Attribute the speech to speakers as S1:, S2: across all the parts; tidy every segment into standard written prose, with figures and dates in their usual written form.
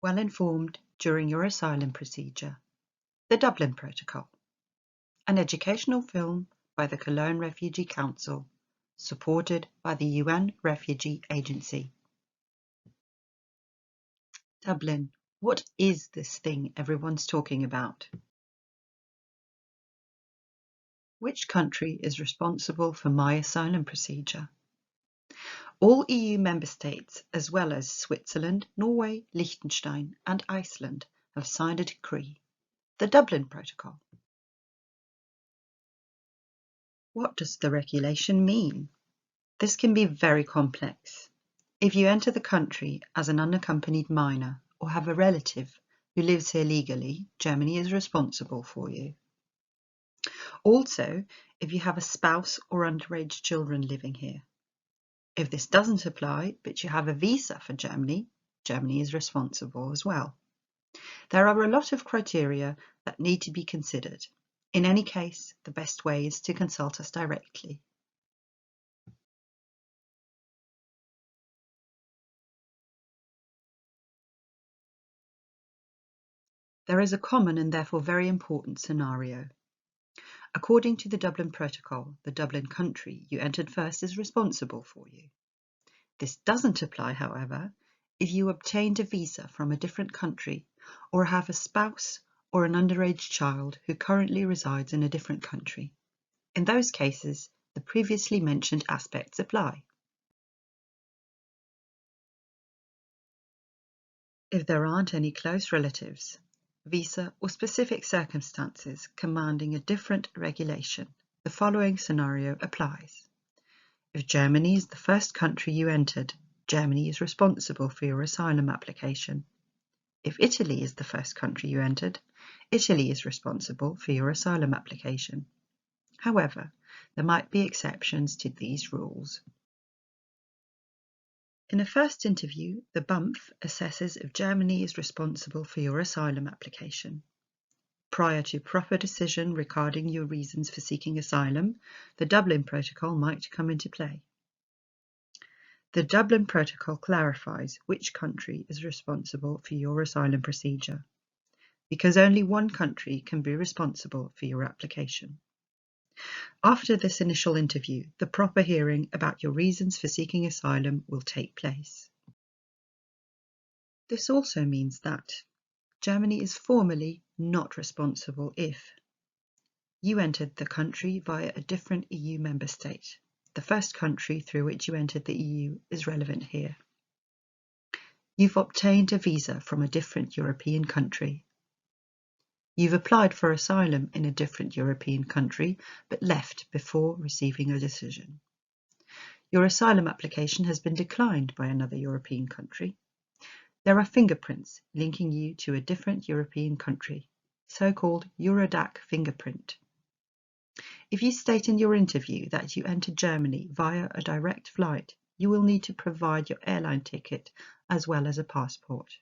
S1: well informed during your asylum procedure. The Dublin Protocol, an educational film by the Cologne Refugee Council, supported by the UN Refugee Agency. Dublin, what is this thing everyone's talking about? Which country is responsible for my asylum procedure? All EU member states, as well as Switzerland, Norway, Liechtenstein and Iceland, have signed a decree, the Dublin Protocol. What does the regulation mean? This can be very complex. If you enter the country as an unaccompanied minor or have a relative who lives here legally, Germany is responsible for you. Also, if you have a spouse or underage children living here. If this doesn't apply, but you have a visa for Germany, Germany is responsible as well. There are a lot of criteria that need to be considered. In any case, the best way is to consult us directly. There is a common and therefore very important scenario. According to the Dublin Protocol, the Dublin country you entered first is responsible for you. This doesn't apply, however, if you obtained a visa from a different country or have a spouse or an underage child who currently resides in a different country. In those cases, the previously mentioned aspects apply. If there aren't any close relatives, visa or specific circumstances commanding a different regulation, the following scenario applies. If Germany is the first country you entered, Germany is responsible for your asylum application. If Italy is the first country you entered, Italy is responsible for your asylum application. However, there might be exceptions to these rules. In a first interview, the BUMF assesses if Germany is responsible for your asylum application. Prior to proper decision regarding your reasons for seeking asylum, the Dublin Protocol might come into play. The Dublin Protocol clarifies which country is responsible for your asylum procedure, because only one country can be responsible for your application. After this initial interview, the proper hearing about your reasons for seeking asylum will take place. This also means that Germany is formally not responsible if you entered the country via a different EU member state. The first country through which you entered the EU is relevant here. You've obtained a visa from a different European country. You've applied for asylum in a different European country, but left before receiving a decision. Your asylum application has been declined by another European country. There are fingerprints linking you to a different European country, so-called Eurodac fingerprint. If you state in your interview that you entered Germany via a direct flight, you will need to provide your airline ticket as well as a passport.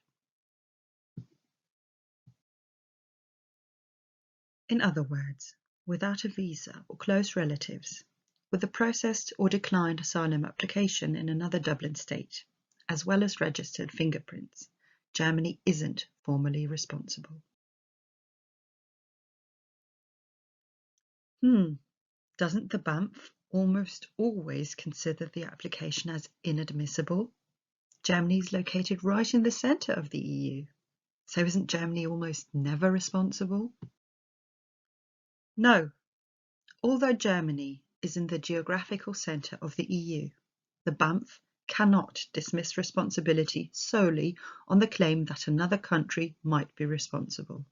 S1: In other words, without a visa or close relatives, with a processed or declined asylum application in another Dublin state, as well as registered fingerprints, Germany isn't formally responsible. Doesn't the BAMF almost always consider the application as inadmissible? Germany is located right in the centre of the EU, so isn't Germany almost never responsible? No. Although Germany is in the geographical centre of the EU, the BAMF cannot dismiss responsibility solely on the claim that another country might be responsible.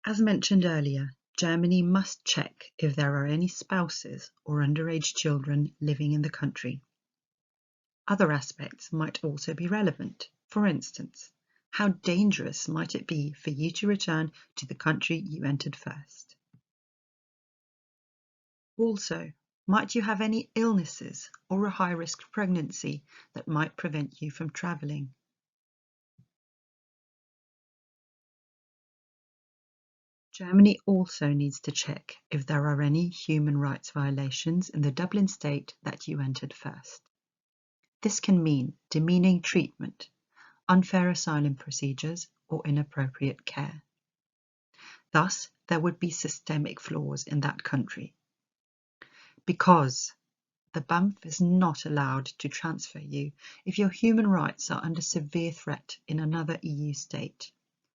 S1: As mentioned earlier, Germany must check if there are any spouses or underage children living in the country. Other aspects might also be relevant. For instance, how dangerous might it be for you to return to the country you entered first? Also, might you have any illnesses or a high-risk pregnancy that might prevent you from travelling? Germany also needs to check if there are any human rights violations in the Dublin state that you entered first. This can mean demeaning treatment, unfair asylum procedures, or inappropriate care. Thus, there would be systemic flaws in that country. Because the BAMF is not allowed to transfer you if your human rights are under severe threat in another EU state,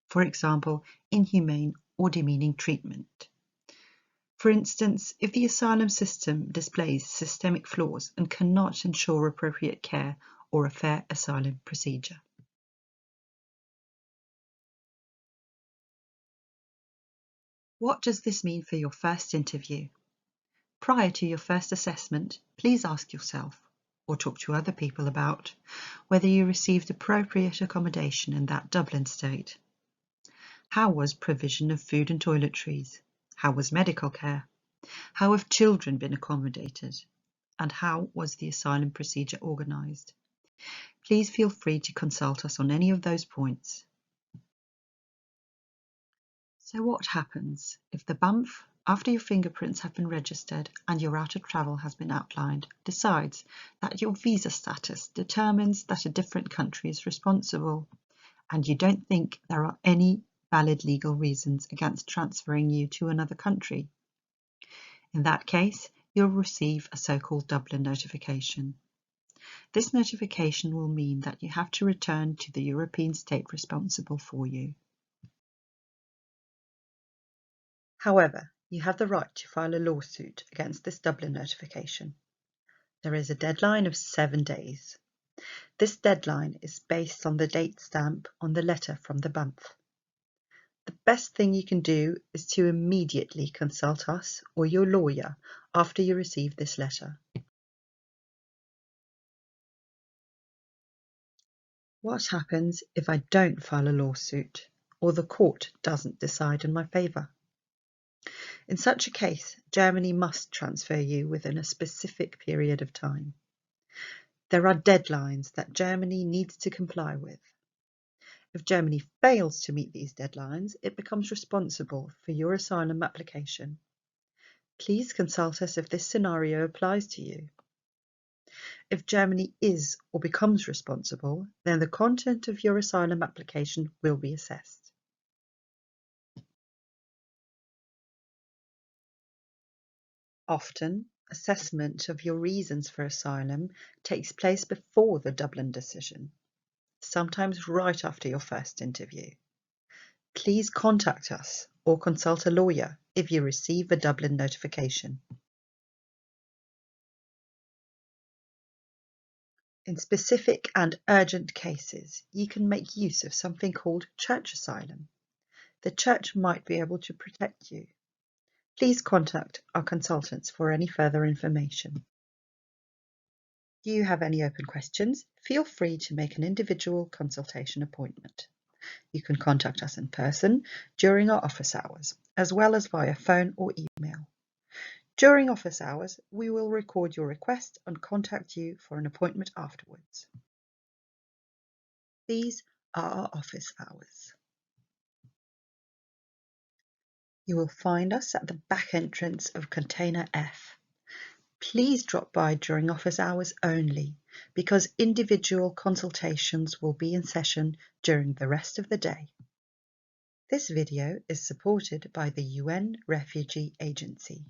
S1: for example, inhumane or demeaning treatment. For instance, if the asylum system displays systemic flaws and cannot ensure appropriate care or a fair asylum procedure. What does this mean for your first interview? Prior to your first assessment, please ask yourself, or talk to other people about, whether you received appropriate accommodation in that Dublin state. How was provision of food and toiletries? How was medical care? How have children been accommodated? And how was the asylum procedure organised? Please feel free to consult us on any of those points. So what happens if the BAMF, after your fingerprints have been registered and your route of travel has been outlined, decides that your visa status determines that a different country is responsible, and you don't think there are any valid legal reasons against transferring you to another country? In that case, you'll receive a so-called Dublin notification. This notification will mean that you have to return to the European state responsible for you. However, you have the right to file a lawsuit against this Dublin notification. There is a deadline of 7 days. This deadline is based on the date stamp on the letter from the BAMF. The best thing you can do is to immediately consult us or your lawyer after you receive this letter. What happens if I don't file a lawsuit or the court doesn't decide in my favour? In such a case, Germany must transfer you within a specific period of time. There are deadlines that Germany needs to comply with. If Germany fails to meet these deadlines, it becomes responsible for your asylum application. Please consult us if this scenario applies to you. If Germany is or becomes responsible, then the content of your asylum application will be assessed. Often, assessment of your reasons for asylum takes place before the Dublin decision, sometimes right after your first interview. Please contact us or consult a lawyer if you receive a Dublin notification. In specific and urgent cases, you can make use of something called church asylum. The church might be able to protect you. Please contact our consultants for any further information. Do you have any open questions? Feel free to make an individual consultation appointment. You can contact us in person during our office hours, as well as via phone or email. During office hours, we will record your request and contact you for an appointment afterwards. These are our office hours. You will find us at the back entrance of Container F. Please drop by during office hours only, because individual consultations will be in session during the rest of the day. This video is supported by the UN Refugee Agency.